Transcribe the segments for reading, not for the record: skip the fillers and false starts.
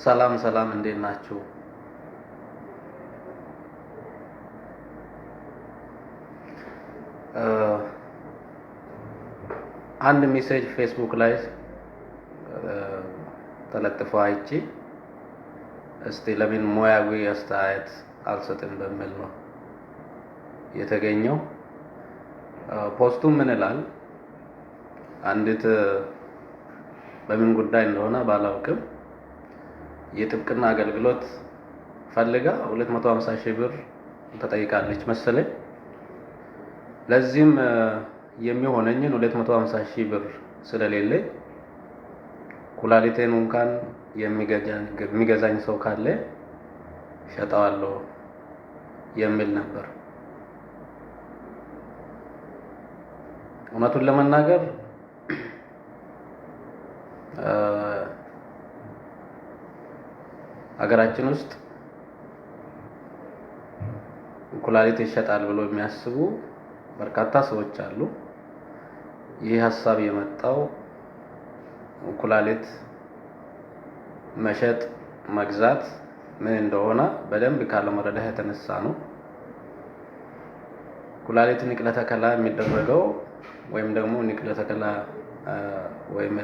ሰላም ሰላም እንዴት ናችሁ? አንድ ሜሴጅ ፌስቡክ ላይ ተለጥፎ አይቼ እስቲ ለምን ሙያዊ አስተያየት አልሰጥም በሚል ነው የተገኘው። ፖስቱ ምን ይላል? አንዲት በምን ጉዳይ እንደሆነ ባላውቅም የጥብቅና አገልግሎት ፈልጋ 250,000 ብር ተጠይቃለች መሰለኝ። ለዚህም የሚሆነኝን 250,000 ብር ስለሌለኝ ኩላሊቴን እንኳን የሚገዛኝ ሰው ካለ ሸጠዋለሁ የሚል ነበር። እውነቱን ለመናገር ሀገራችን ውስጥ ኩላሊት ይሸጣል ብሎ የሚያስቡ በርካታ ሰዎች አሉ። ይህ ሐሳብ የመጣው ኩላሊት መሸጥ መግዛት ምን እንደሆነ በደንብ ካለመረዳት የተነሳ ነው። ኩላሊት ንቅለ ተከላ የሚደረገው ወይም ደግሞ ንቅለ ተከላ ወይም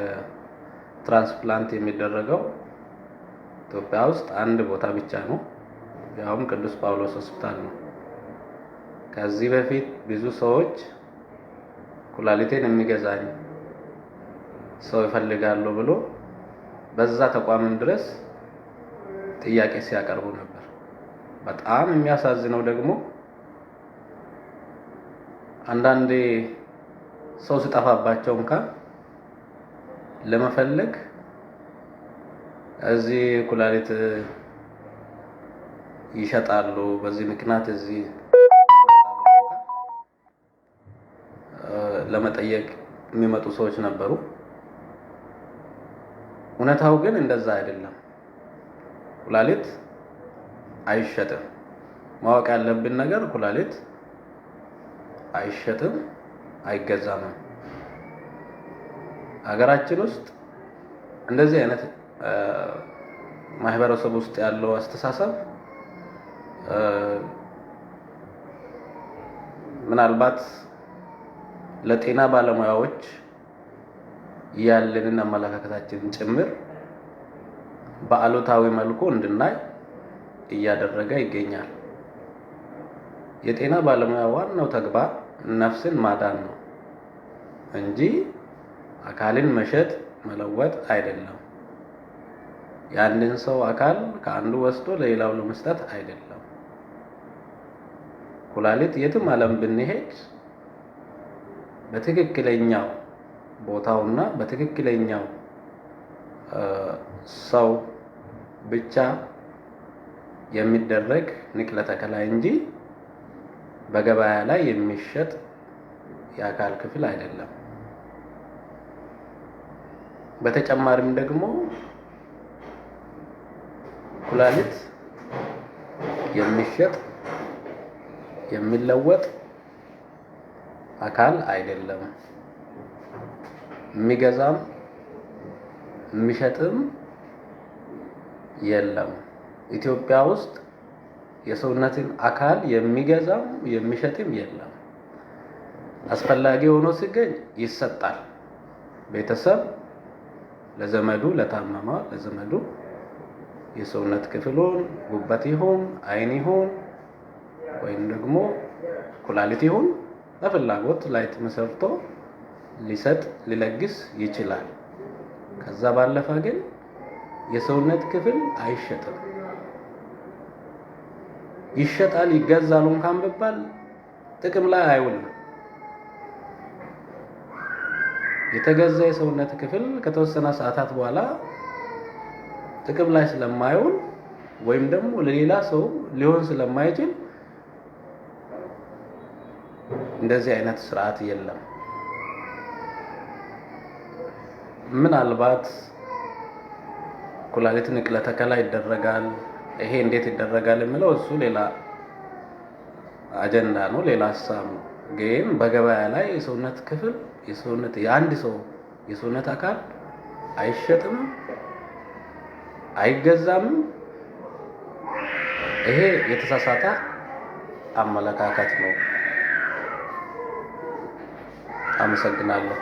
ትራንስፕላንት የሚደረገው ኢትዮጵያ ውስጥ አንድ ቦታ ብቻ ነው፣ ያውም ቅዱስ ጳውሎስ ሆስፒታል ነው። ከዚህ በፊት ብዙ ሰዎች ኩላሊቴን የሚገዛኝ ሰው ይፈልጋሉ ብሎ በዛ ተቋም ድረስ ጥያቄ ሲያቀርቡ ነበር። በጣም የሚያሳዝነው ደግሞ አንዳንዴ ሰው ሲጠፋባቸው እንኳን ለመፈለግ እዚህ ኩላሊት ይሸጣሉ በዚህ ምክንያት እዚህ ለመጠየቅ የሚመጡ ሰዎች ነበሩ። እውነታው ግን እንደዛ አይደለም። ኩላሊት አይሸጥም። ማወቅ ያለብን ነገር ኩላሊት አይሸጥም፣ አይገዛም። ሀገራችን ውስጥ እንደዚህ አይነት ማህበረሰብ ውስጥ ያለው አስተሳሰብ ምናልባት ለጤና ባለሙያዎች ያለንን አመለካከታችንን ጭምር በአሉታዊ መልኩ እንድናይ እያደረገ ይገኛል። የጤና ባለሙያ ዋናው ተግባር ነፍስን ማዳን ነው እንጂ አካልን መሸጥ መለወጥ አይደለም። ያንን ሰው አካል ከአንዱ ወስዶ ለሌላው ለመስጠት አይደለም። ኩላሊት የትም ዓለም ብንሄድ በትክክለኛው ቦታውና በትክክለኛው ሰው ብቻ የሚደረግ ንቅለ ተከላ እንጂ በገበያ ላይ የሚሸጥ የአካል ክፍል አይደለም። በተጨማሪም ደግሞ ኩላሊት የሚሸጥ የሚለወጥ አካል አይደለም። የሚገዛም የሚሸጥም የለም። ኢትዮጵያ ውስጥ የሰውነትን አካል የሚገዛም የሚሸጥም የለም። አስፈላጊ ሆኖ ሲገኝ ይሰጣል። ቤተሰብ ለዘመዱ ለታመማ ለዘመዱ የሰውነት ክፍሉን ጉበት ይሁን አይን ይሁን ወይም ደግሞ ኩላሊት ይሁን ለፍላጎት ላይ ተመሰርቶ ሊሰጥ ሊለግስ ይችላል። ከዛ ባለፈ ግን የሰውነት ክፍል አይሸጥም። ይሸጣል ይገዛል እንኳን ቢባል ጥቅም ላይ አይውልም። የተገዛ የሰውነት ክፍል ከተወሰነ ሰዓታት በኋላ ጥቅም ላይ ስለማይውል ወይም ደግሞ ለሌላ ሰው ሊሆን ስለማይችል እንደዚህ አይነት ስርዓት የለም። ምናልባት ኩላሊት ንቅለ ተከላ ይደረጋል። ይሄ እንዴት ይደረጋል የሚለው እሱ ሌላ አጀንዳ ነው፣ ሌላ ሀሳብ ነው። ግን በገበያ ላይ የሰውነት ክፍል የአንድ ሰው የሰውነት አካል አይሸጥም አይገዛም። ይሄ የተሳሳተ አመለካከት ነው። አመሰግናለሁ።